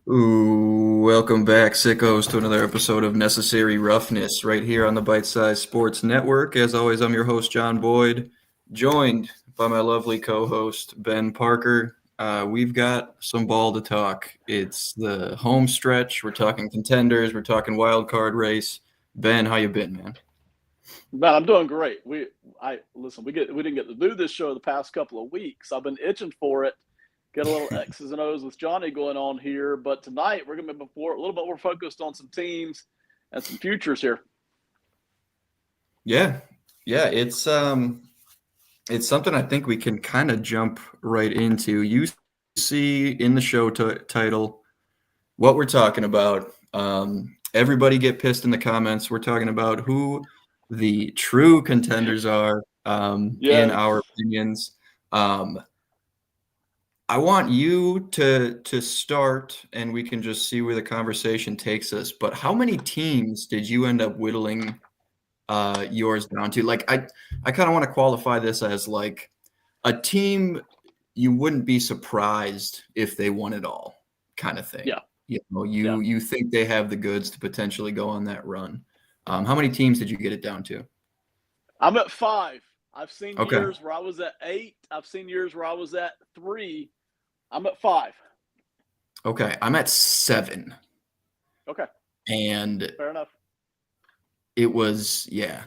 Ooh, welcome back, sickos, to another episode of Necessary Roughness right here on the Bite Size Sports Network. As always, I'm your host, John Boyd, joined by my lovely co host, Ben Parker. We've got some ball to talk. It's the home stretch. We're talking contenders, we're talking wild card race. Ben, how you been, man? Man, I'm doing great. We didn't get to do this show the past couple of weeks. I've been itching for it. Get a little X's and O's with Johnny going on here, but tonight we're going to be a little bit more focused on some teams and some futures here. Yeah, it's something I think we can kind of jump right into. You see in the show title what we're talking about. Everybody get pissed in the comments. We're talking about who the true contenders are, in Yes. our opinions. I want you to start, and we can just see where the conversation takes us. But how many teams did you end up whittling yours down to? Like, I kind of want to qualify this as like a team you wouldn't be surprised if they won it all, kind of thing. Yeah. Yeah. You think they have the goods to potentially go on that run. How many teams did you get it down to? I'm at 5. I've seen Okay. years where I was at 8. I've seen years where I was at 3. I'm at 5. Okay. I'm at 7. Okay. And Fair enough. it was, yeah,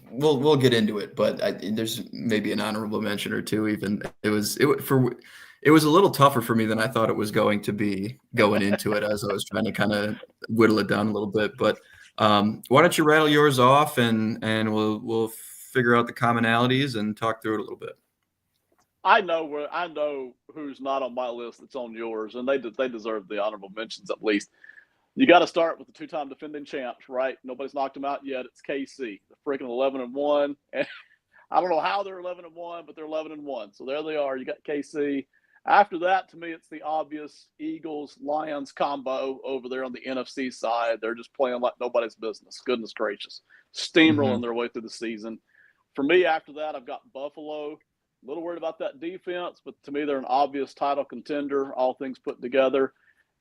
we'll get into it, but there's maybe an honorable mention or two. Even it was a little tougher for me than I thought it was going to be going into it, as I was trying to kind of whittle it down a little bit. But why don't you rattle yours off, and we'll figure out the commonalities and talk through it a little bit. I know who's not on my list that's on yours, and they deserve the honorable mentions at least. You got to start with the two-time defending champs, right? Nobody's knocked them out yet. It's KC. They're freaking 11-1, and I don't know how they're 11-1, but they're 11-1. So there they are. You got KC. After that, to me, it's the obvious Eagles Lions combo over there on the NFC side. They're just playing like nobody's business. Goodness gracious, steamrolling their way through the season. For me, after that, I've got Buffalo. A little worried about that defense, but to me, they're an obvious title contender, all things put together.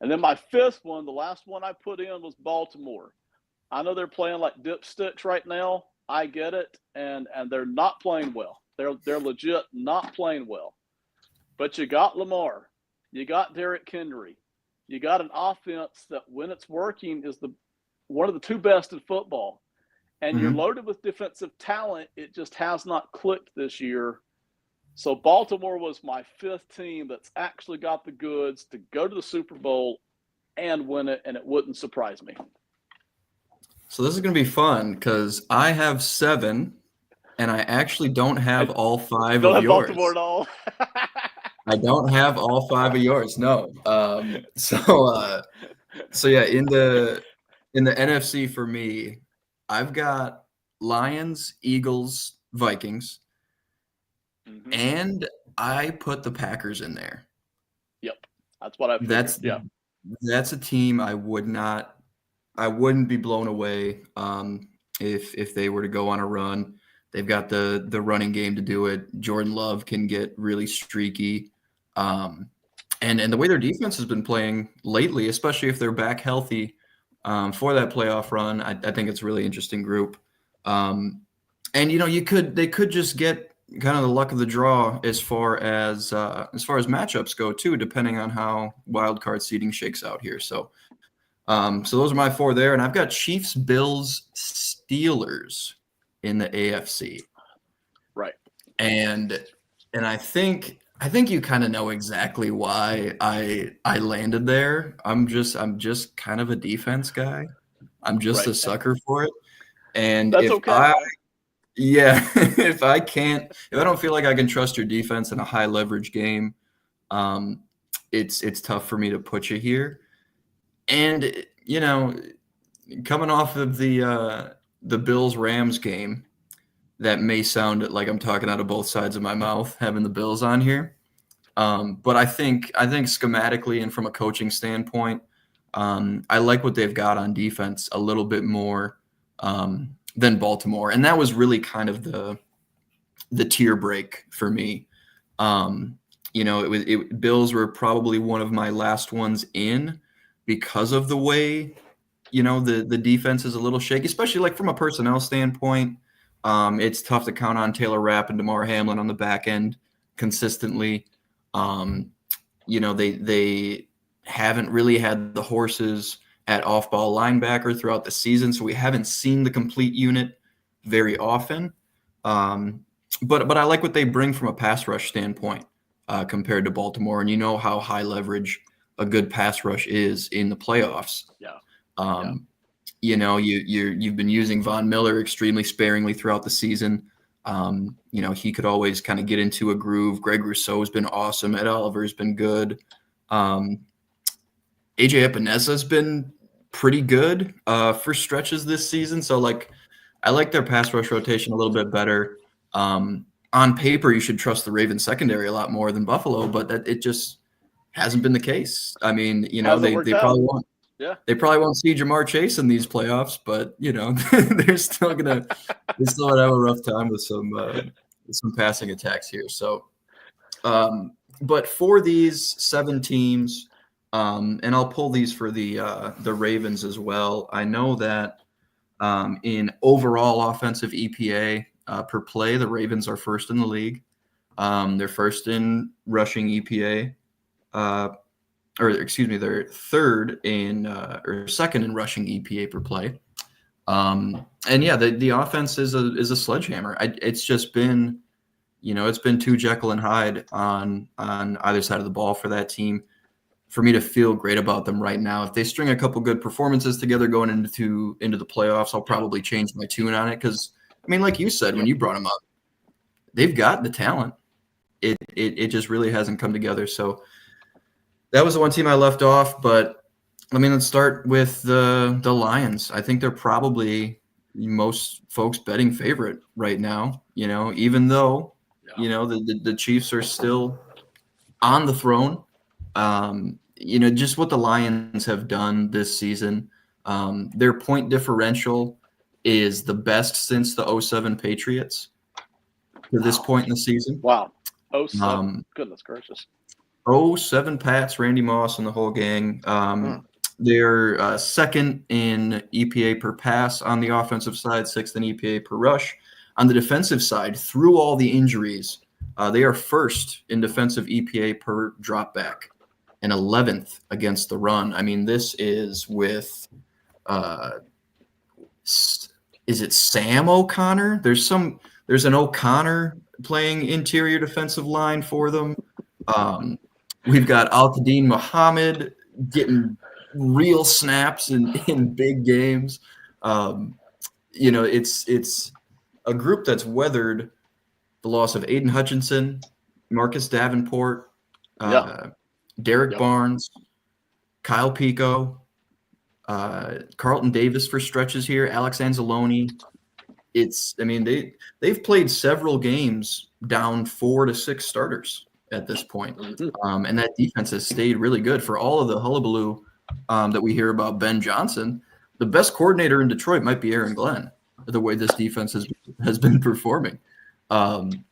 And then my fifth one, the last one I put in, was Baltimore. I know they're playing like dipsticks right now. I get it, and they're not playing well. They're legit not playing well. But you got Lamar, you got Derrick Henry, you got an offense that, when it's working, is one of the two best in football. And you're loaded with defensive talent. It just has not clicked this year. So Baltimore was my fifth team that's actually got the goods to go to the Super Bowl and win it, and it wouldn't surprise me. So this is going to be fun because I have 7, and I actually don't have all 5 Don't of have yours. Baltimore at all. I don't have all 5 of yours. No. So yeah, in the NFC for me, I've got Lions, Eagles, Vikings, and I put the Packers in there. Yep, that's what I figured. That's a team I wouldn't be blown away if they were to go on a run. They've got the running game to do it. Jordan Love can get really streaky. And the way their defense has been playing lately, especially if they're back healthy for that playoff run, I think it's a really interesting group. And they could just get kind of the luck of the draw as far as matchups go too, depending on how wild card seeding shakes out here. So those are my 4 there, and I've got Chiefs, Bills, Steelers in the AFC. Right. And I think you kind of know exactly why I landed there. I'm just kind of a defense guy. I'm just a sucker for it. And that's okay. if I don't feel like I can trust your defense in a high leverage game, it's tough for me to put you here. And coming off of the Bills-Rams game, that may sound like I'm talking out of both sides of my mouth having the Bills on here. But I think schematically and from a coaching standpoint, I like what they've got on defense a little bit more than Baltimore. And that was really kind of the tier break for me. Bills were probably one of my last ones in, because of the way, the defense is a little shaky, especially like from a personnel standpoint. It's tough to count on Taylor Rapp and DeMar Hamlin on the back end consistently. They haven't really had the horses at off-ball linebacker throughout the season, so we haven't seen the complete unit very often. But I like what they bring from a pass rush standpoint compared to Baltimore, and you know how high leverage a good pass rush is in the playoffs. Yeah. You've been using Von Miller extremely sparingly throughout the season. He could always kind of get into a groove. Greg Rousseau has been awesome. Ed Oliver has been good. AJ Epinesa has been pretty good for stretches this season. So, I like their pass rush rotation a little bit better. On paper, you should trust the Ravens secondary a lot more than Buffalo, but it just hasn't been the case. I mean, they probably won't. Yeah. They probably won't see Jamar Chase in these playoffs, but they're still gonna have a rough time with some passing attacks here. So, but for these 7 teams, and I'll pull these for the Ravens as well. I know that in overall offensive EPA per play, the Ravens are first in the league. They're first in rushing EPA. They're third in or second in rushing EPA per play. The offense is a sledgehammer. It's just been, it's been too Jekyll and Hyde on either side of the ball for that team for me to feel great about them right now. If they string a couple good performances together going into the playoffs, I'll probably change my tune on it because, like you said when you brought them up, they've got the talent. It just really hasn't come together. So that was the one team I left off, but let's start with the Lions. I think they're probably most folks' betting favorite right now, even though, the Chiefs are still on the throne. Just what the Lions have done this season. Their point differential is the best since the 2007 Patriots to this point in the season. Wow. 2007. Goodness gracious. 2007 Pats, Randy Moss, and the whole gang. They're second in EPA per pass on the offensive side, 6th in EPA per rush. On the defensive side, through all the injuries, they are first in defensive EPA per drop back and 11th against the run. This is with is it Sam O'Connor? There's an O'Connor playing interior defensive line for them. We've got Al-Qadim Muhammad getting real snaps in big games. It's a group that's weathered the loss of Aiden Hutchinson, Marcus Davenport, Derek Barnes, Kyle Pico, Carlton Davis for stretches here, Alex Anzalone. They've played several games down 4 to 6 starters at this point. And that defense has stayed really good for all of the hullabaloo that we hear about Ben Johnson. The best coordinator in Detroit might be Aaron Glenn, the way this defense has been performing. Obvious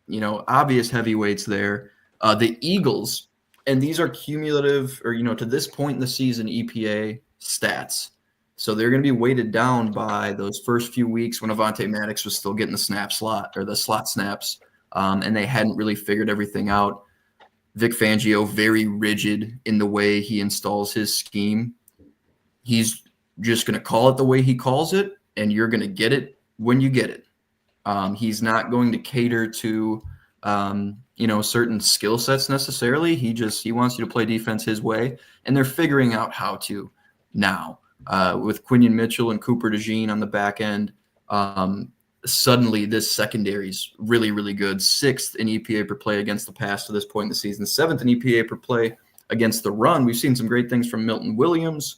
heavyweights there. The Eagles, and these are cumulative or, to this point in the season EPA stats. So they're going to be weighted down by those first few weeks when Avonte Maddox was still getting the slot snaps. And they hadn't really figured everything out. Vic Fangio, very rigid in the way he installs his scheme. He's just going to call it the way he calls it, and you're going to get it when you get it. He's not going to cater to, certain skill sets necessarily. He wants you to play defense his way, and they're figuring out how to now. With Quinion Mitchell and Cooper DeJean on the back end, suddenly this secondary is really, really good. 6th in EPA per play against the pass to this point in the season. 7th in EPA per play against the run. We've seen some great things from Milton Williams,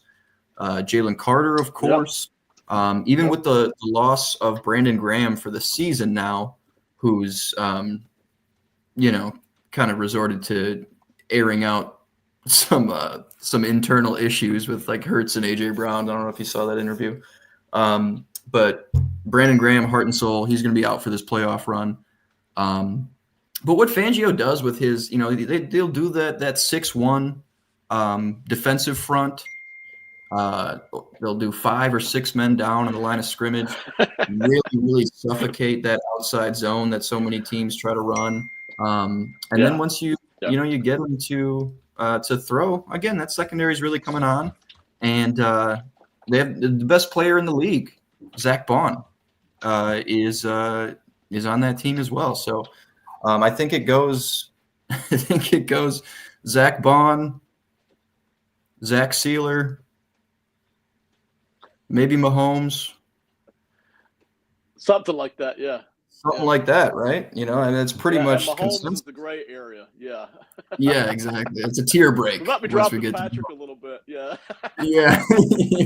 Jalen Carter, of course. Even with the loss of Brandon Graham for the season now, who's, kind of resorted to airing out some internal issues with Hurts and AJ Brown. I don't know if you saw that interview. But Brandon Graham, heart and soul, he's going to be out for this playoff run. But what Fangio does with his, they'll do that 6-1 Defensive front, they'll do 5 or 6 men down on the line of scrimmage, really, really suffocate that outside zone that so many teams try to run. And then once you get them to throw, again, that secondary is really coming on. And they have the best player in the league, Zach Bond, is on that team as well. So I think it goes Zach Bond, Zach Sealer, maybe Mahomes. Something like that, yeah. Something like that, right? And it's pretty much and Mahomes consensus. is the gray area, yeah. Yeah, exactly. It's a tier break. We might be dropping Patrick a little bit, yeah. Yeah,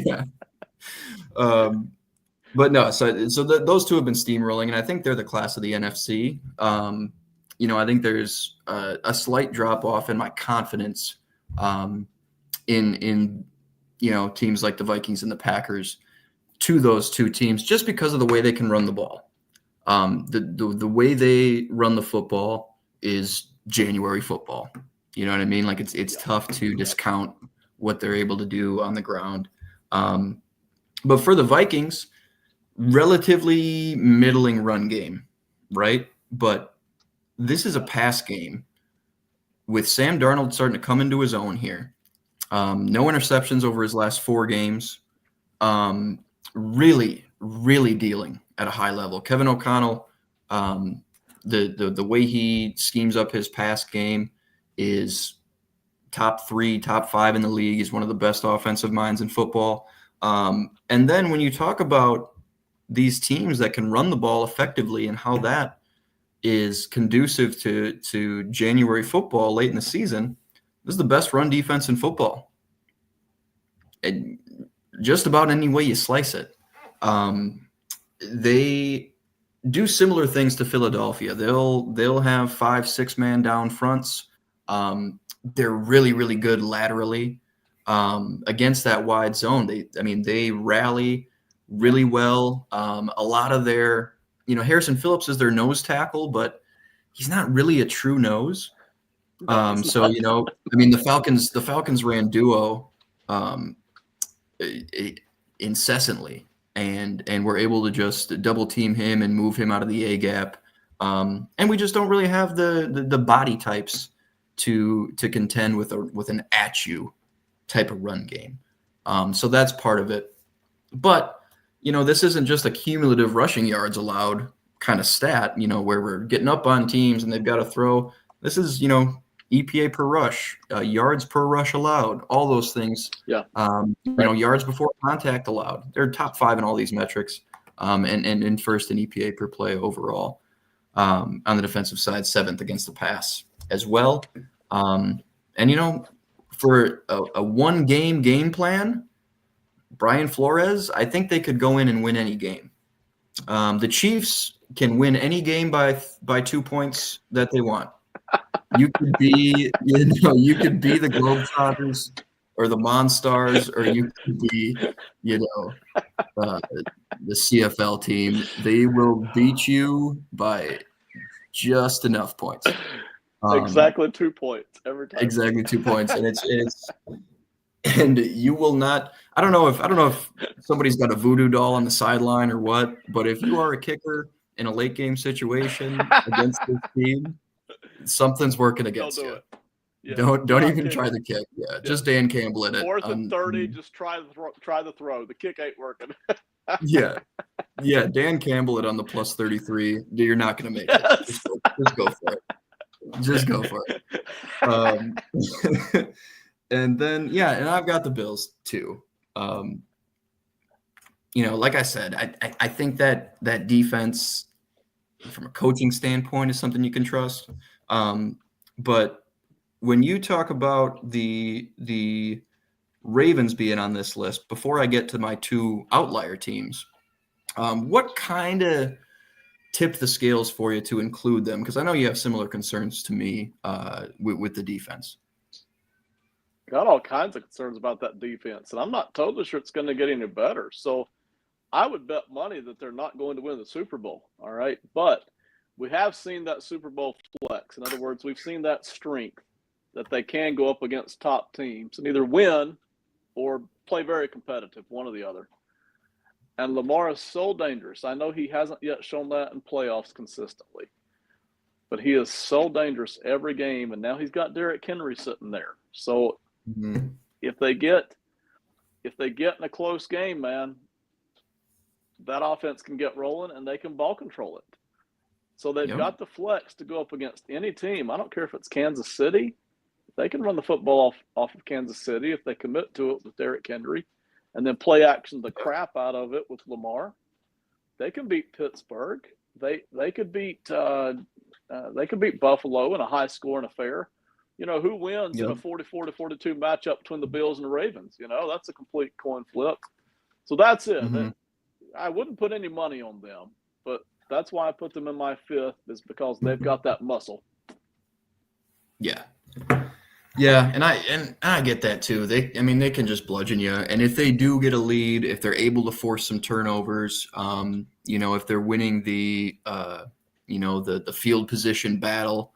yeah. But no, so those two have been steamrolling, and I think they're the class of the NFC. I think there's a slight drop off in my confidence in teams like the Vikings and the Packers to those two teams, just because of the way they can run the ball. The way they run the football is January football. You know what I mean? Like it's tough to discount what they're able to do on the ground. But for the Vikings, relatively middling run game, right? But this is a pass game with Sam Darnold starting to come into his own here. No interceptions over his last 4 games. Really, really dealing at a high level. Kevin O'Connell, the way he schemes up his pass game is top 3, top 5 in the league. He's one of the best offensive minds in football. And then when you talk about these teams that can run the ball effectively and how that is conducive to January football late in the season, this is the best run defense in football. And just about any way you slice it. They do similar things to Philadelphia. They'll have 5-6 man down fronts. They're really, really good laterally against that wide zone. They rally really well. A lot of their, Harrison Phillips is their nose tackle, but he's not really a true nose. The Falcons ran duo incessantly, and we're able to just double team him and move him out of the A gap. And we just don't really have the body types to contend with an at you type of run game. So that's part of it. But this isn't just a cumulative rushing yards allowed kind of stat, where we're getting up on teams and they've got to throw. This is, EPA per rush, yards per rush allowed, all those things. Yeah. Yards before contact allowed. They're top 5 in all these metrics, and first in EPA per play overall. On the defensive side, 7th against the pass as well. For a 1-game game plan, Brian Flores, I think they could go in and win any game. The Chiefs can win any game by 2 points that they want. You could be, the Globetrotters or the Monstars, or you could be, the CFL team. They will beat you by just enough points. Exactly 2 points every time. Exactly 2 points, and you will not. I don't know if somebody's got a voodoo doll on the sideline or what, but if you are a kicker in a late game situation against this team, something's working against you. Yeah. Don't even try the kick. Yeah, just Dan Campbell in it. 4th and 30, just try the throw. The kick ain't working. Yeah, Dan Campbell it on the plus 33. You're not going to make it. Just go for it. Just go for it. And then, and I've got the Bills too. Like I said, I think that defense from a coaching standpoint is something you can trust. But when you talk about the Ravens being on this list, before I get to my 2 outlier teams, what kind of tipped the scales for you to include them? Because I know you have similar concerns to me with the defense. Got all kinds of concerns about that defense, and I'm not totally sure it's going to get any better. So I would bet money that they're not going to win the Super Bowl, all right? But we have seen that Super Bowl flex. In other words, we've seen that strength that they can go up against top teams and either win or play very competitive, one or the other. And Lamar is so dangerous. I know he hasn't yet shown that in playoffs consistently, but he is so dangerous every game. And now he's got Derrick Henry sitting there. So if they get in a close game, man, that offense can get rolling and they can ball control it. So they've got the flex to go up against any team. I don't care if it's Kansas City. They can run the football off of Kansas City if they commit to it with Derrick Henry and then play action the crap out of it with Lamar. They can beat Pittsburgh. They could beat Buffalo in a high-scoring affair. You know, who wins in a 44-42 matchup between the Bills and the Ravens? You know, that's a complete coin flip. So that's it. I wouldn't put any money on them, but that's why I put them in my fifth, is because they've got that muscle. Yeah. Yeah, and I get that too. They can just bludgeon you, and if they do get a lead, if they're able to force some turnovers, if they're winning the the field position battle,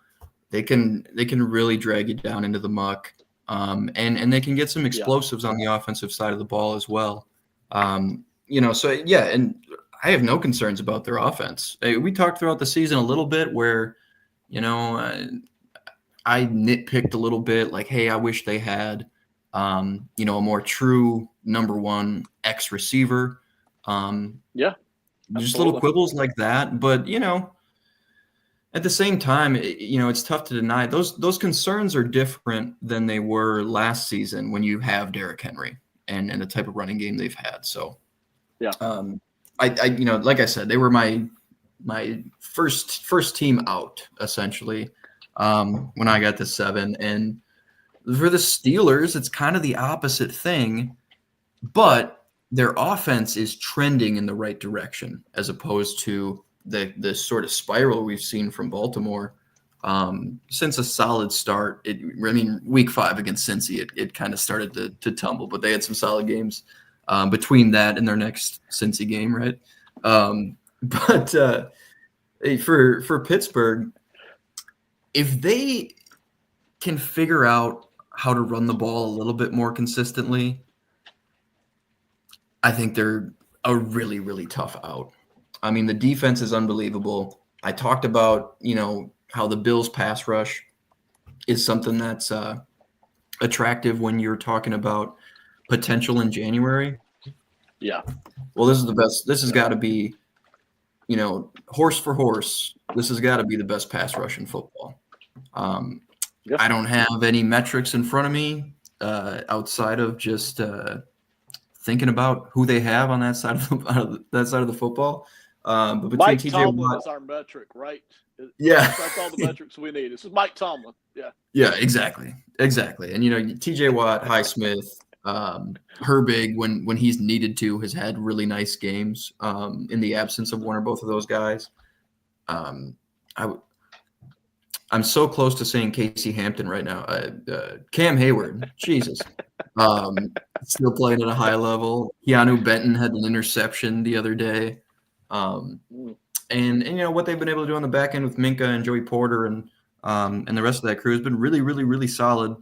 they can really drag you down into the muck, and they can get some explosives on the offensive side of the ball as well. And I have no concerns about their offense. We talked throughout the season a little bit where, I nitpicked a little bit, like, hey, I wish they had, a more true number one X receiver. Just little quibbles like that. But, at the same time, it's tough to deny those concerns are different than they were last season when you have Derrick Henry and the type of running game they've had. So, like I said, they were my first team out essentially. When I got to 7, and for the Steelers, it's kind of the opposite thing, but their offense is trending in the right direction as opposed to the sort of spiral we've seen from Baltimore since a solid start. Week 5 against Cincy, it kind of started to tumble, but they had some solid games between that and their next Cincy game, right? But for Pittsburgh, if they can figure out how to run the ball a little bit more consistently, I think they're a really, really tough out. I mean, the defense is unbelievable. I talked about, how the Bills pass rush is something that's attractive when you're talking about potential in January. Yeah. Well, this is the best. This has got to be, horse for horse. This has got to be the best pass rush in football. I don't have any metrics in front of me outside of just thinking about who they have on that side of the football. But between Mike TJ Tomlin Watt, is our metric, right? Yeah, that's all the metrics we need. This is Mike Tomlin. Yeah, exactly. And TJ Watt, Highsmith, Herbig, when he's needed to, has had really nice games in the absence of one or both of those guys. I'm so close to saying Casey Hampton right now. Cam Hayward, Jesus, still playing at a high level. Keanu Benton had an interception the other day, and what they've been able to do on the back end with Minka and Joey Porter and the rest of that crew has been really, really, really solid.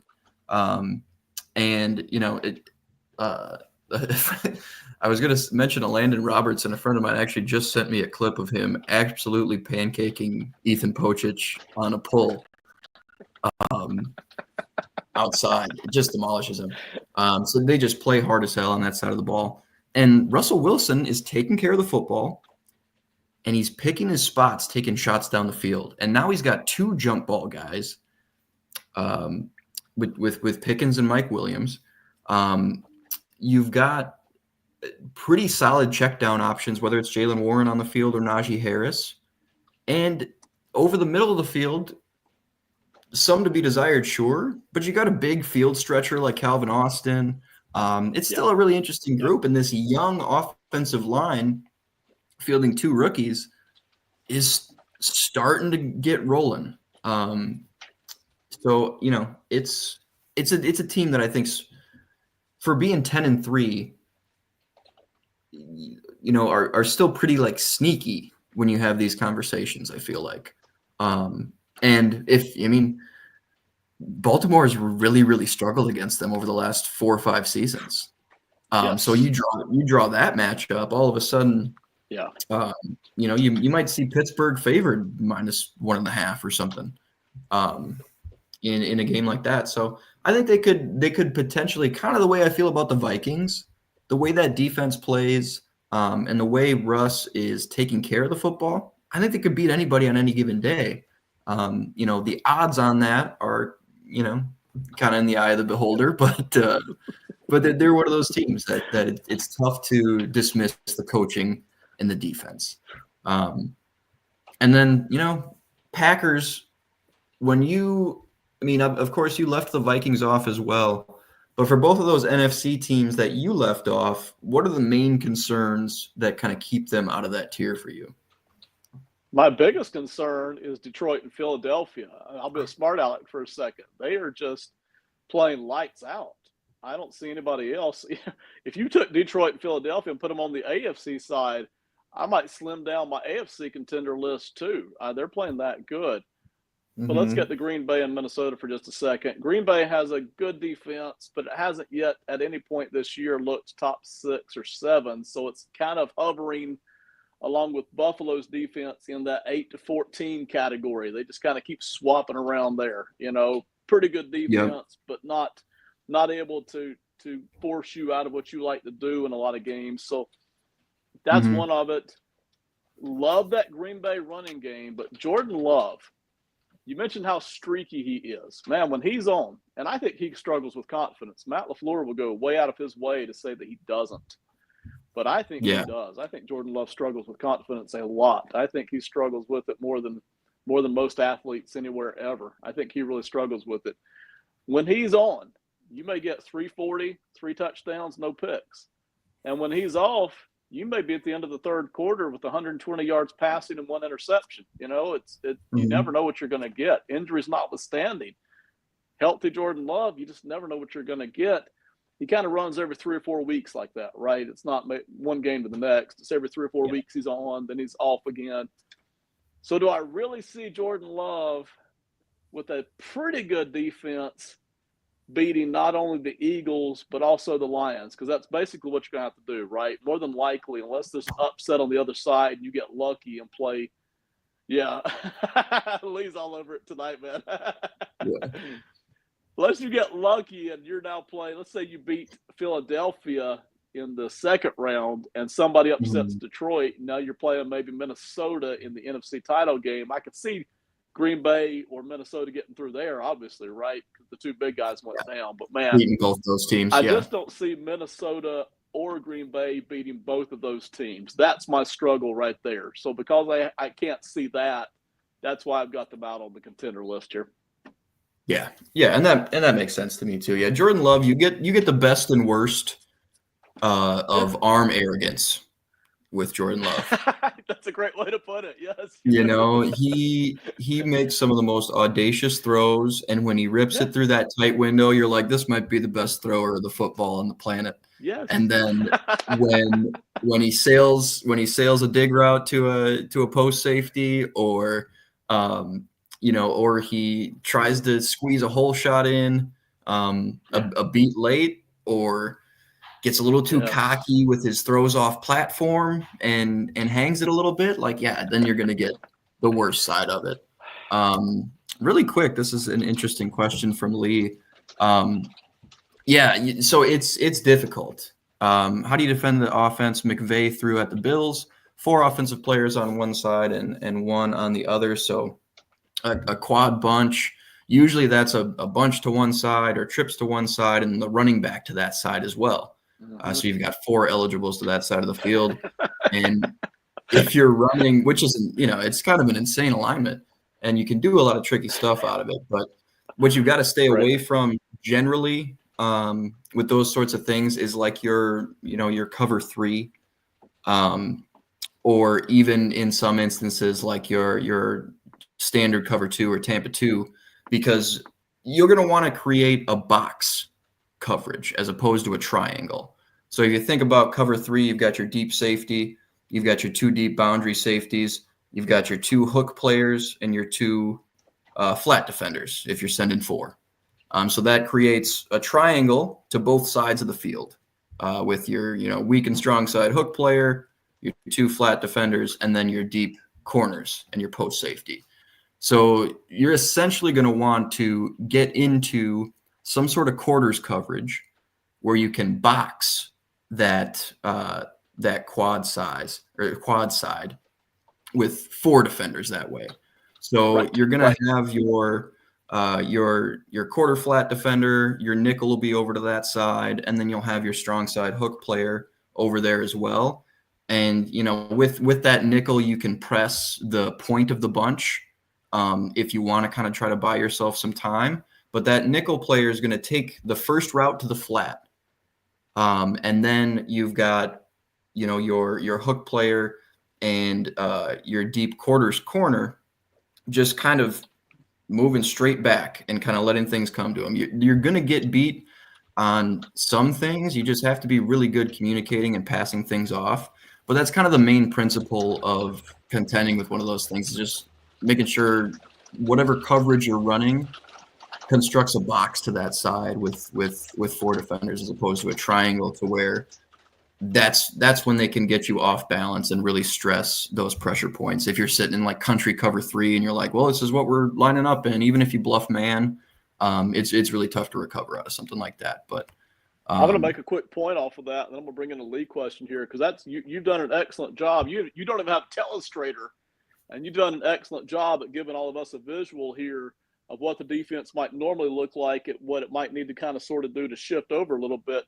I was going to mention a Landon Robertson. A friend of mine actually just sent me a clip of him absolutely pancaking Ethan Pochich on a pull outside. It just demolishes him. So they just play hard as hell on that side of the ball. And Russell Wilson is taking care of the football, and he's picking his spots, taking shots down the field. And now he's got 2 jump ball guys with Pickens and Mike Williams. You've got pretty solid check down options, whether it's Jaylen Warren on the field or Najee Harris. And over the middle of the field, some to be desired, sure, but you got a big field stretcher like Calvin Austin. It's still a really interesting group, and this young offensive line fielding 2 rookies is starting to get rolling. So, it's a team that I think's, for being 10-3, are still pretty like sneaky when you have these conversations, I feel like. And Baltimore has really, really struggled against them over the last 4 or 5 seasons. So Yes. you draw that matchup, all of a sudden, Yeah. you might see Pittsburgh favored -1.5 or something in a game like that. So I think they could potentially, kind of the way I feel about the Vikings, the way that defense plays, and the way Russ is taking care of the football. I think they could beat anybody on any given day. The odds on that are, kind of in the eye of the beholder, but they're one of those teams that it's tough to dismiss the coaching and the defense. And then, Packers, of course, you left the Vikings off as well. But for both of those NFC teams that you left off, what are the main concerns that kind of keep them out of that tier for you? My biggest concern is Detroit and Philadelphia. I'll be a smart aleck for a second. They are just playing lights out. I don't see anybody else. If you took Detroit and Philadelphia and put them on the AFC side, I might slim down my AFC contender list too. They're playing that good. But let's get to Green Bay and Minnesota for just a second. Green Bay has a good defense, but it hasn't yet at any point this year looked top 6 or 7. So it's kind of hovering along with Buffalo's defense in that 8-14 category. They just kind of keep swapping around there. Pretty good defense, but not able to force you out of what you like to do in a lot of games. So that's one of it. Love that Green Bay running game, but Jordan Love, you mentioned how streaky he is. Man, when he's on, and I think he struggles with confidence. Matt LaFleur will go way out of his way to say that he doesn't. But I think he does. I think Jordan Love struggles with confidence a lot. I think he struggles with it more than most athletes anywhere ever. I think he really struggles with it. When he's on, you may get 340, 3 touchdowns, no picks. And when he's off, you may be at the end of the third quarter with 120 yards passing and 1 interception. You never know what you're going to get. Injuries notwithstanding. Healthy Jordan Love, you just never know what you're going to get. He kind of runs every 3 or 4 weeks like that, right? It's not one game to the next. It's every 3 or 4 weeks he's on, then he's off again. So do I really see Jordan Love with a pretty good defense beating not only the Eagles, but also the Lions? Because that's basically what you're going to have to do, right? More than likely, unless there's upset on the other side and you get lucky and play. Yeah. Lee's all over it tonight, man. Unless you get lucky and you're now playing, let's say you beat Philadelphia in the second round and somebody upsets Detroit. Now you're playing maybe Minnesota in the NFC title game. I could see Green Bay or Minnesota getting through there, obviously, right? Because the 2 big guys went down. But, man, beating both those teams, I just don't see Minnesota or Green Bay beating both of those teams. That's my struggle right there. So because I can't see that, that's why I've got them out on the contender list here. Yeah, and that makes sense to me too. Yeah, Jordan Love, you get the best and worst of arm arrogance with Jordan Love. That's a great way to put it. Yes. He makes some of the most audacious throws, and when he rips it through that tight window, you're like, this might be the best thrower of the football on the planet. Yes. And then when he sails a dig route to a post safety, or or he tries to squeeze a hole shot in a beat late, or gets a little too cocky with his throws off platform and hangs it a little bit, then you're going to get the worst side of it. Really quick, this is an interesting question from Lee. So it's difficult. How do you defend the offense McVay threw at the Bills? 4 offensive players on one side and 1 on the other. So a quad bunch. Usually that's a bunch to one side or trips to one side and the running back to that side as well. So you've got 4 eligibles to that side of the field. And if you're running, which is, it's kind of an insane alignment, and you can do a lot of tricky stuff out of it. But what you've got to stay away from generally with those sorts of things is like your cover 3, or even in some instances like your standard cover 2 or Tampa 2, because you're going to want to create a box coverage as opposed to a triangle. So if you think about cover 3, you've got your deep safety, you've got your 2 deep boundary safeties, you've got your 2 hook players, and your 2 flat defenders if you're sending 4. So that creates a triangle to both sides of the field with your, weak and strong side hook player, your 2 flat defenders, and then your deep corners and your post safety. So you're essentially going to want to get into some sort of quarters coverage where you can box that quad side with 4 defenders that way. So you're going to have your quarter flat defender, your nickel will be over to that side, and then you'll have your strong side hook player over there as well. And with that nickel, you can press the point of the bunch if you want to kind of try to buy yourself some time. But that nickel player is going to take the first route to the flat. And then you've got, your hook player and your deep quarters corner just kind of moving straight back and kind of letting things come to them. You're going to get beat on some things. You just have to be really good communicating and passing things off. But that's kind of the main principle of contending with one of those things, is just making sure whatever coverage you're running constructs a box to that side with 4 defenders, as opposed to a triangle, to where that's when they can get you off balance and really stress those pressure points. If you're sitting in like country cover 3 and you're like, well, this is what we're lining up in, even if you bluff man, it's really tough to recover out of something like that. But I'm going to make a quick point off of that, and then I'm going to bring in a lead question here, because that's you've done an excellent job. You don't even have a telestrator, and you've done an excellent job at giving all of us a visual here of what the defense might normally look like, at what it might need to kind of sort of do to shift over a little bit.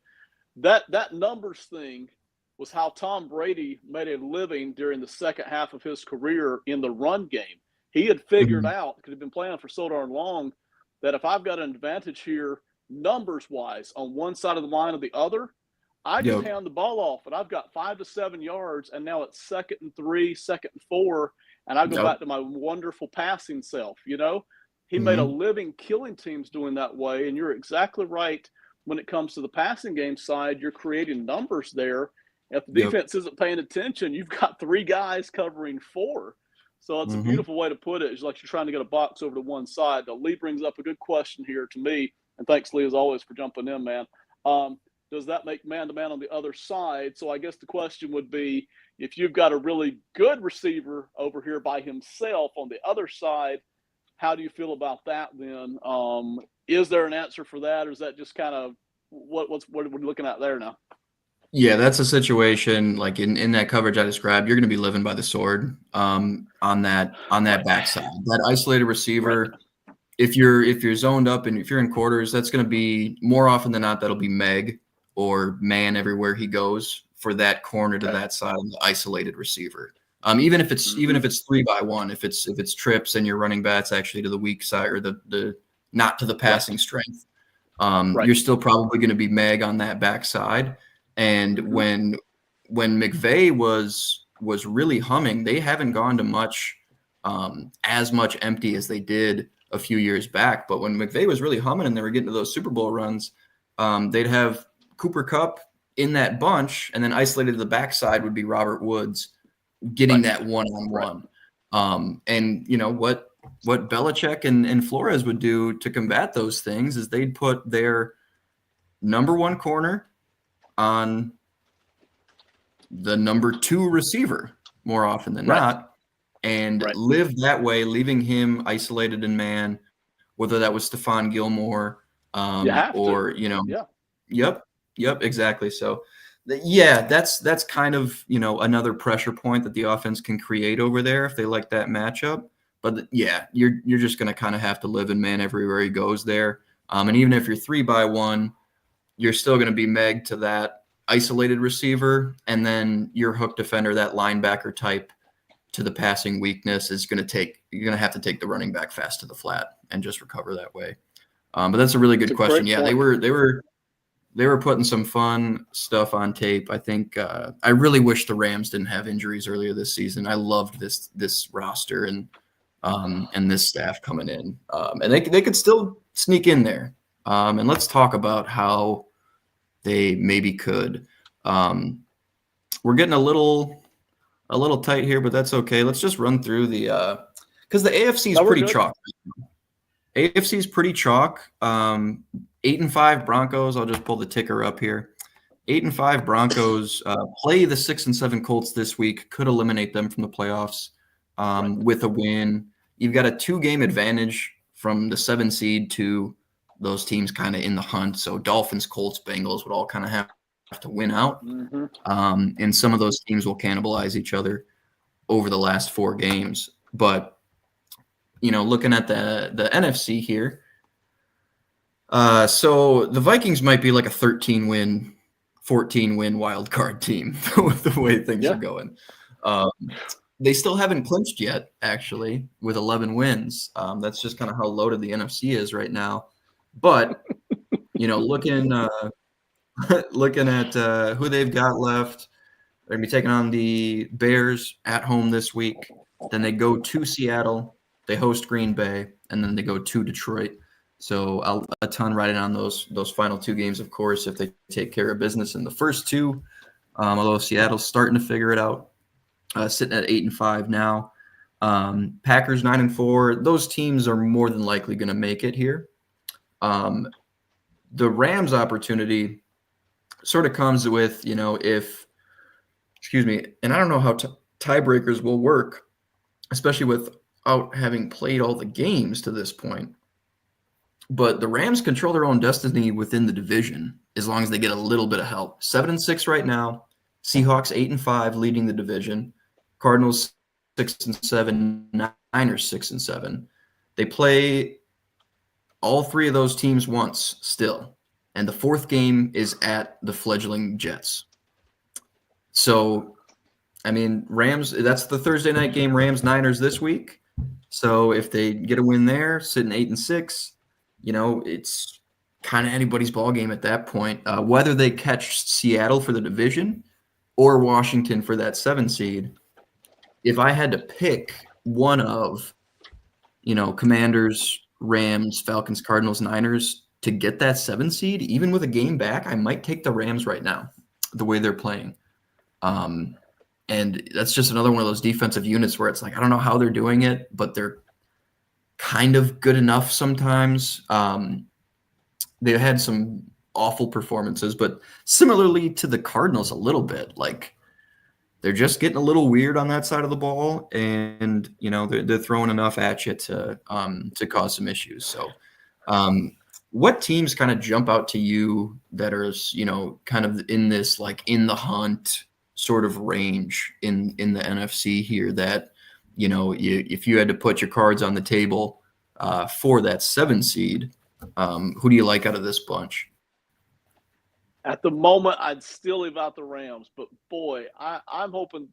That numbers thing was how Tom Brady made a living during the second half of his career in the run game. He had figured out, because he'd been playing for so darn long, that if I've got an advantage here numbers-wise on one side of the line or the other, I just hand the ball off, and I've got 5 to 7 yards, and now it's 2nd and 3, 2nd and 4, and I go back to my wonderful passing self, He made a living killing teams doing that way, and you're exactly right. When it comes to the passing game side, you're creating numbers there. If the defense isn't paying attention, you've got 3 guys covering 4. So it's a beautiful way to put it. It's like you're trying to get a box over to one side. The Lee brings up a good question here to me, and thanks, Lee, as always, for jumping in, man. Does that make man-to-man on the other side? So I guess the question would be, if you've got a really good receiver over here by himself on the other side, how do you feel about that then? Is there an answer for that, or is that just kind of what we're looking at there now? Yeah, that's a situation like in that coverage I described. You're going to be living by the sword on that backside. That isolated receiver, if you're zoned up and if you're in quarters, that's going to be more often than not, that'll be Meg or man everywhere he goes for that corner to that side of the isolated receiver. Even if it's 3-by-1, if it's trips and you're running backs actually to the weak side or the not to the passing strength, you're still probably going to be Meg on that backside. And when McVay was really humming, they haven't gone to as much empty as they did a few years back. But when McVay was really humming and they were getting to those Super Bowl runs, they'd have Cooper Kupp in that bunch, and then isolated to the backside would be Robert Woods getting that one-on-one. And what Belichick and Flores would do to combat those things is they'd put their number 1 corner on the number 2 receiver more often than not, and live that way, leaving him isolated in man, whether that was Stephon Gilmore or Yep, exactly. So that's kind of another pressure point that the offense can create over there if they like that matchup. But you're just going to kind of have to live in man everywhere he goes there. And even if you're 3-by-1, you're still going to be Meg to that isolated receiver, and then your hook defender, that linebacker type, to the passing weakness is going to you're going to have to take the running back fast to the flat and just recover that way. But that's a really good question. Yeah, they were putting some fun stuff on tape. I think I really wish the Rams didn't have injuries earlier this season. I loved this roster and this staff coming in, and they could still sneak in there. And let's talk about how they maybe could. We're getting a little tight here, but that's okay. Let's just run through the because the AFC is pretty chalky. AFC is pretty chalk. 8-5 Broncos. I'll just pull the ticker up here. 8-5 Broncos play the 6-7 Colts this week. Could eliminate them from the playoffs with a win. You've got a 2-game advantage from the 7 seed to those teams kind of in the hunt. So Dolphins, Colts, Bengals would all kind of have to win out. Mm-hmm. And some of those teams will cannibalize each other over the last 4 games. But, looking at the NFC here, so the Vikings might be like a 13-win, 14-win wild card team with the way things are going. They still haven't clinched yet, actually, with 11 wins. That's just kind of how loaded the NFC is right now. But, looking at who they've got left, they're going to be taking on the Bears at home this week. Then they go to Seattle. They host Green Bay, and then they go to Detroit. So a ton riding on those final 2 games, of course, if they take care of business in the first 2. Although Seattle's starting to figure it out, sitting at 8-5 now. Packers 9-4. Those teams are more than likely going to make it here. The Rams opportunity sort of comes with, and I don't know how tiebreakers will work, especially without having played all the games to this point. But the Rams control their own destiny within the division as long as they get a little bit of help. 7-6 right now. Seahawks 8-5 leading the division. Cardinals 6-7. Niners 6-7. They play all 3 of those teams once still, and the 4th game is at the fledgling Jets. So, Rams. That's the Thursday night game. Rams Niners this week. So if they get a win there, sitting 8-6. It's kind of anybody's ball game at that point. Whether they catch Seattle for the division or Washington for that 7 seed, if I had to pick one of, Commanders, Rams, Falcons, Cardinals, Niners to get that 7 seed, even with a game back, I might take the Rams right now, the way they're playing. And that's just another one of those defensive units where it's like, I don't know how they're doing it, but they're kind of good enough sometimes. They had some awful performances, but similarly to the Cardinals a little bit, like they're just getting a little weird on that side of the ball, and they're throwing enough at you to cause some issues. So, what teams kind of jump out to you that are kind of in this like in the hunt sort of range in the NFC here that if you had to put your cards on the table for that 7 seed, who do you like out of this bunch? At the moment, I'd still leave out the Rams, but boy, I'm hoping.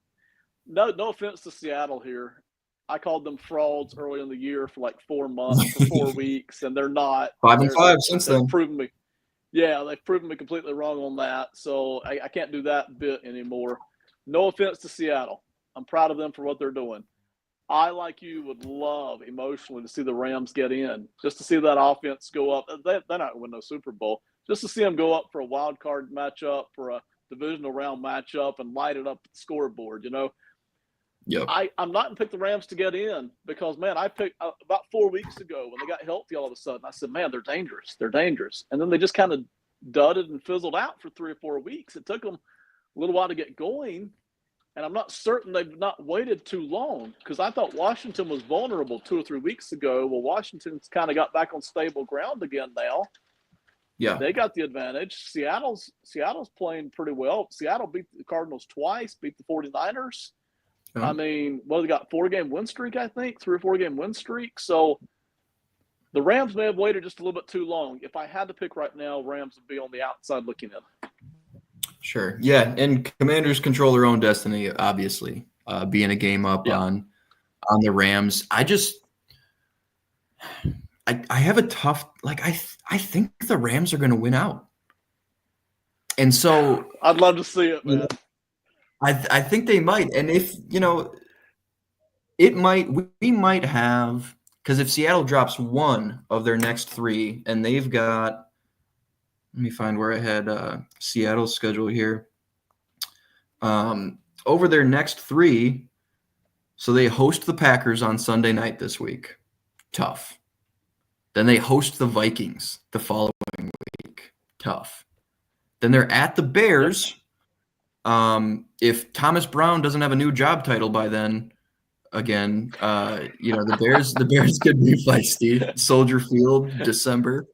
No offense to Seattle here. I called them frauds early in the year for like 4 months, for 4 weeks, and they're not. 5-5 since then. They've proven me. Yeah, they've proven me completely wrong on that. So I can't do that bit anymore. No offense to Seattle. I'm proud of them for what they're doing. I, like you, would love emotionally to see the Rams get in, just to see that offense go up. They're not going to win no Super Bowl. Just to see them go up for a wild card matchup, for a divisional round matchup, and light it up at the scoreboard, Yep. I'm not going to pick the Rams to get in because, man, I picked about 4 weeks ago when they got healthy all of a sudden. I said, man, they're dangerous. They're dangerous. And then they just kind of dudded and fizzled out for 3 or 4 weeks. It took them a little while to get going. And I'm not certain they've not waited too long because I thought Washington was vulnerable 2 or 3 weeks ago. Well, Washington's kind of got back on stable ground again now. Yeah. They got the advantage. Seattle's playing pretty well. Seattle beat the Cardinals twice, beat the 49ers. Yeah. They got 4-game win streak, I think, 3 or 4-game win streak. So the Rams may have waited just a little bit too long. If I had to pick right now, Rams would be on the outside looking in. Sure. Yeah, and Commanders control their own destiny, obviously, being a game up on the Rams. I have a tough – I think the Rams are going to win out. And so – I'd love to see it, man. I think they might. And if, it might – we might have – because if Seattle drops 1 of their next 3 and they've got – let me find where I had Seattle's schedule here. Over their next 3, so they host the Packers on Sunday night this week. Tough. Then they host the Vikings the following week. Tough. Then they're at the Bears. If Thomas Brown doesn't have a new job title by then, again, the Bears could be feisty. Soldier Field, December.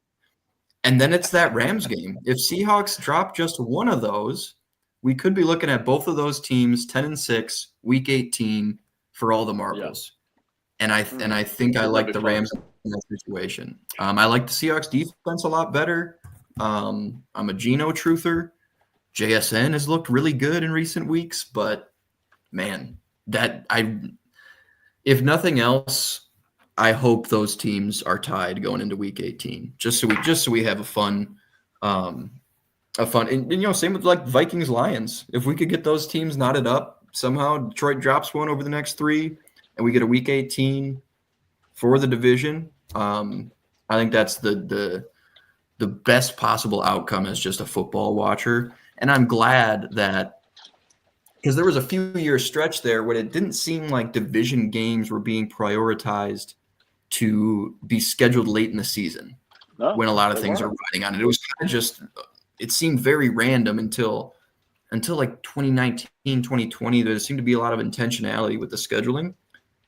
And then it's that Rams game. If Seahawks drop just one of those, we could be looking at both of those teams 10-6, week 18 for all the marbles. Yeah. And I think I like the Rams in that situation. I like the Seahawks defense a lot better. I'm a Geno truther. JSN has looked really good in recent weeks, but man, if nothing else, I hope those teams are tied going into week 18, just so we have a fun, and same with like Vikings Lions. If we could get those teams knotted up somehow, Detroit drops one over the next 3, and we get a week 18 for the division. I think that's the best possible outcome as just a football watcher, and I'm glad that. Because there was a few-year stretch there when it didn't seem like division games were being prioritized to be scheduled late in the season when a lot of things are riding on it. It was kind of just – it seemed very random until like 2019, 2020. There seemed to be a lot of intentionality with the scheduling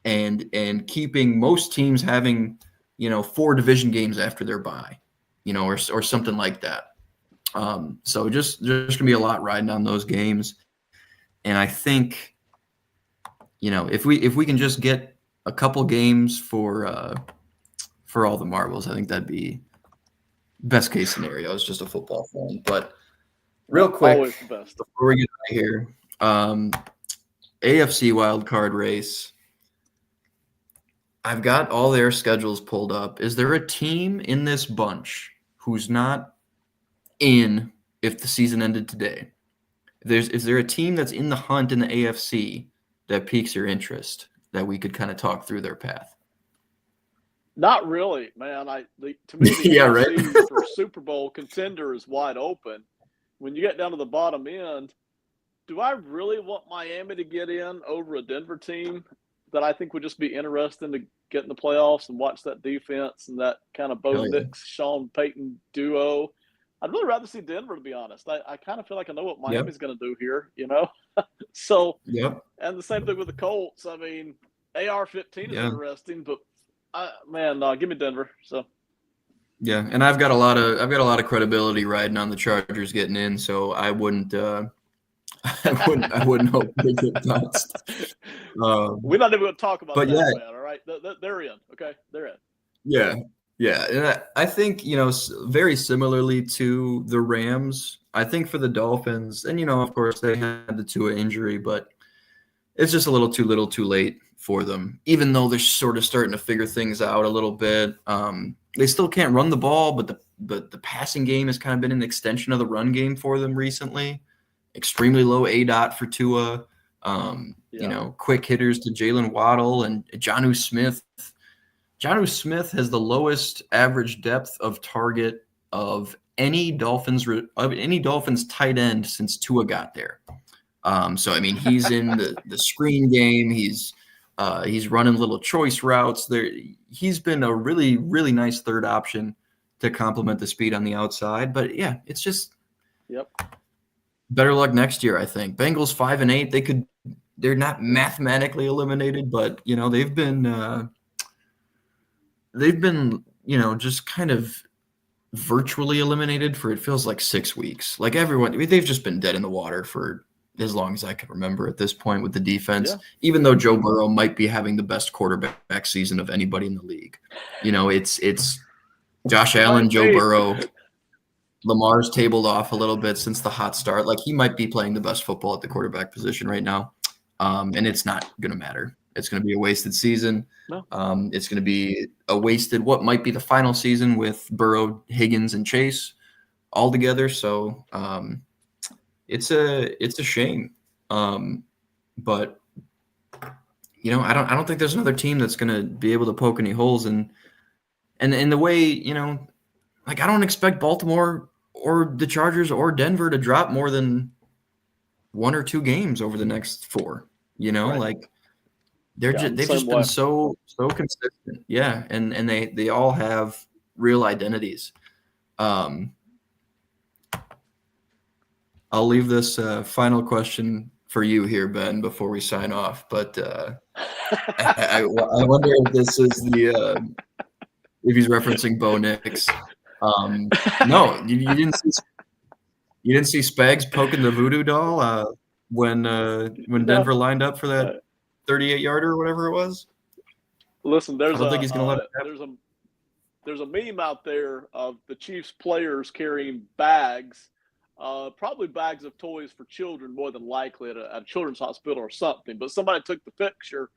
and keeping most teams having, 4 division games after their bye, or something like that. So just going to be a lot riding on those games. And I think, if we can just get a couple games for all the marbles, I think that'd be best case scenario. It's just a football fan. But real quick, before we get out of here, AFC wildcard race. I've got all their schedules pulled up. Is there a team in this bunch who's not in if the season ended today? Is there a team that's in the hunt in the AFC that piques your interest that we could kind of talk through their path? Not really, man. To me, the AFC for Super Bowl contender is wide open. When you get down to the bottom end, do I really want Miami to get in over a Denver team that I think would just be interesting to get in the playoffs and watch that defense and that kind of Bo Nix, Sean Payton duo? I'd really rather see Denver, to be honest. I kind of feel like I know what Miami's going to do here, So, and the same thing with the Colts. I mean, AR-15 is interesting, but give me Denver. So, yeah, and I've got a lot of credibility riding on the Chargers getting in, so I wouldn't hope they get touched. We're not even going to talk about that, man. All right, they're in. Okay, they're in. Yeah. Yeah, and I think, very similarly to the Rams, I think for the Dolphins, and, of course, they had the Tua injury, but it's just a little too late for them, even though they're sort of starting to figure things out a little bit. They still can't run the ball, but the passing game has kind of been an extension of the run game for them recently. Extremely low ADOT for Tua, quick hitters to Jalen Waddle and Jonnu Smith. Jonnu Smith has the lowest average depth of target of any Dolphins tight end since Tua got there. So I mean, he's in the screen game. He's running little choice routes. He's been a really, really nice third option to complement the speed on the outside. But yeah, it's just better luck next year, I think. Bengals 5-8. They're not mathematically eliminated, but they've been just kind of virtually eliminated for, it feels like 6 weeks. Like they've just been dead in the water for as long as I can remember at this point with the defense, even though Joe Burrow might be having the best quarterback season of anybody in the league. It's Josh Allen, Joe Burrow. Lamar's tabled off a little bit since the hot start. Like, he might be playing the best football at the quarterback position right now. And it's not going to matter. It's going to be a wasted season. No. It's going to be a wasted, what might be the final season with Burrow, Higgins, and Chase all together. So it's a shame. But I don't think there's another team that's going to be able to poke any holes. And the way, I don't expect Baltimore or the Chargers or Denver to drop more than 1 or 2 games over the next 4. Right. They've just been so consistent. Yeah, and they all have real identities. I'll leave this final question for you here, Ben, before we sign off. But I wonder if this is if he's referencing Bo Nix. No, you didn't see Spags poking the voodoo doll when Denver lined up for that 38-yarder or whatever it was. Listen, I don't think he's going to let it happen. There's a meme out there of the Chiefs players carrying bags, probably bags of toys for children, more than likely at a children's hospital or something. But somebody took the picture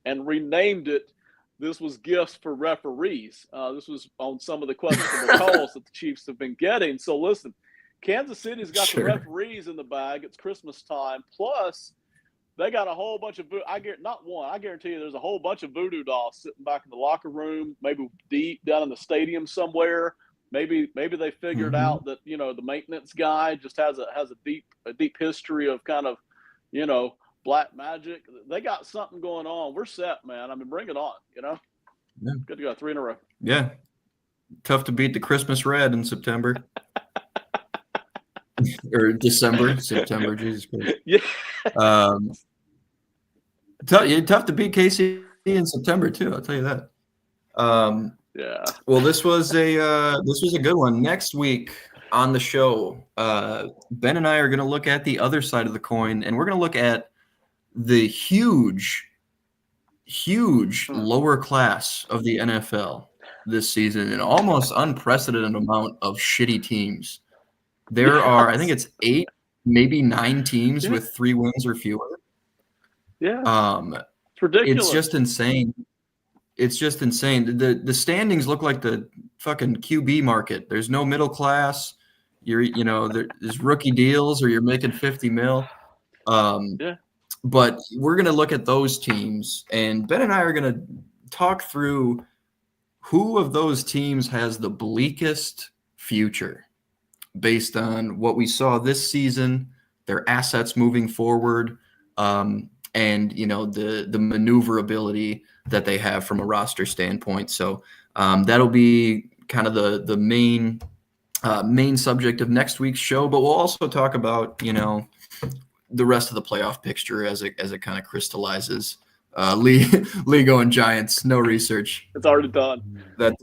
and renamed it. This was gifts for referees. This was on some of the questionable calls that the Chiefs have been getting. So listen, Kansas City's got the referees in the bag. It's Christmas time. Plus, they got a whole bunch of I guarantee you there's a whole bunch of voodoo dolls sitting back in the locker room, maybe deep down in the stadium somewhere. Maybe they figured out that, the maintenance guy just has a deep history of kind of, black magic. They got something going on. We're set, man. I mean, bring it on, Yeah. Good to go. 3 in a row. Yeah. Tough to beat the Christmas red in September. Or September, Jesus Christ. Yeah. Tough to beat KC in September too. I'll tell you that. Yeah. Well, this was a good one. Next week on the show, Ben and I are going to look at the other side of the coin, and we're going to look at the huge lower class of the NFL this season, an almost unprecedented amount of shitty teams. There are, I think it's 8, maybe 9 teams with 3 wins or fewer. Yeah. It's ridiculous. It's just insane. The standings look like the fucking QB market. There's no middle class. There's rookie deals or you're making 50 mil. But we're going to look at those teams, and Ben and I are going to talk through who of those teams has the bleakest future based on what we saw this season, their assets moving forward, and the maneuverability that they have from a roster standpoint. So that'll be kind of the main subject of next week's show. But we'll also talk about the rest of the playoff picture as it kind of crystallizes. Lee going Giants. No research. It's already done. That's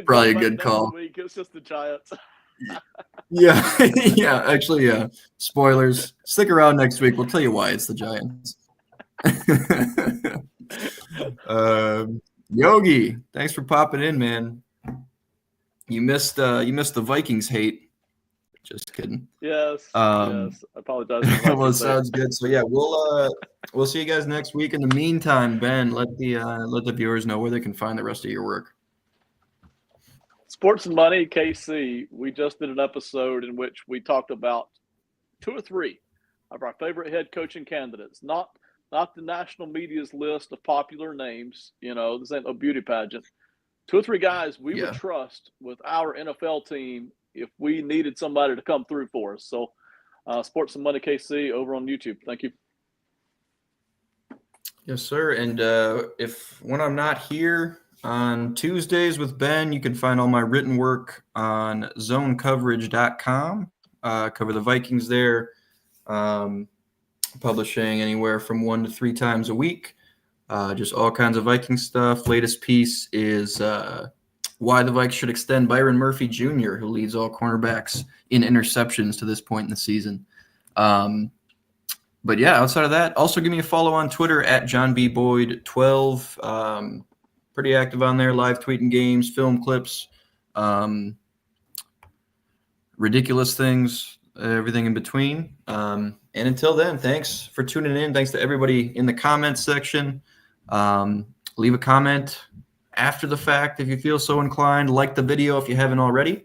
probably a good call. It's just the Giants. Yeah. Actually, yeah. Spoilers. Stick around next week. We'll tell you why it's the Giants. Yogi, thanks for popping in, man. You missed the Vikings hate. Just kidding. Yes. I apologize. Well, sounds good. So yeah, we'll see you guys next week. In the meantime, Ben, let the viewers know where they can find the rest of your work. Sports and Money, KC. We just did an episode in which we talked about 2 or 3 of our favorite head coaching candidates. Not the national media's list of popular names. This ain't no beauty pageant. 2 or 3 guys we would trust with our NFL team if we needed somebody to come through for us. So Sports and Money KC over on YouTube. Thank you. Yes, sir. And when I'm not here on Tuesdays with Ben, you can find all my written work on zonecoverage.com. Cover the Vikings there. Publishing anywhere from 1 to 3 times a week. Just all kinds of Viking stuff. Latest piece is why the Vikes should extend Byron Murphy Jr., who leads all cornerbacks in interceptions to this point in the season. But yeah, outside of that, also give me a follow on Twitter at JohnBBoyd12. Pretty active on there, live tweeting games, film clips, ridiculous things, everything in between. And until then, thanks for tuning in. Thanks to everybody in the comments section. Leave a comment after the fact if you feel so inclined. Like the video if you haven't already,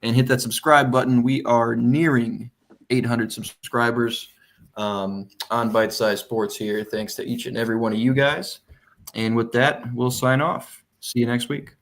and hit that subscribe button. We are nearing 800 subscribers on Bite Size Sports here. Thanks to each and every one of you guys. And with that, we'll sign off. See you next week.